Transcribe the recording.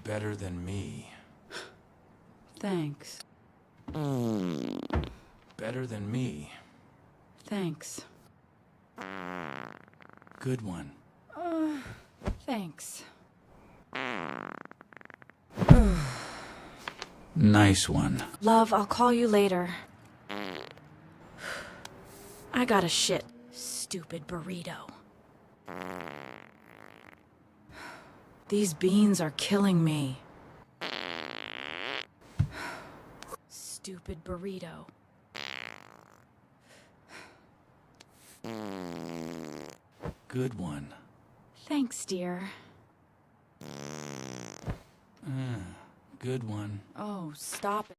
better than me. Thanks. Better than me. Thanks. Good one. Thanks. Nice one. Love, I'll call you later. I gotta shit. Stupid burrito. These beans are killing me. Stupid burrito. Good one. Thanks, dear. Good one. Oh, stop it.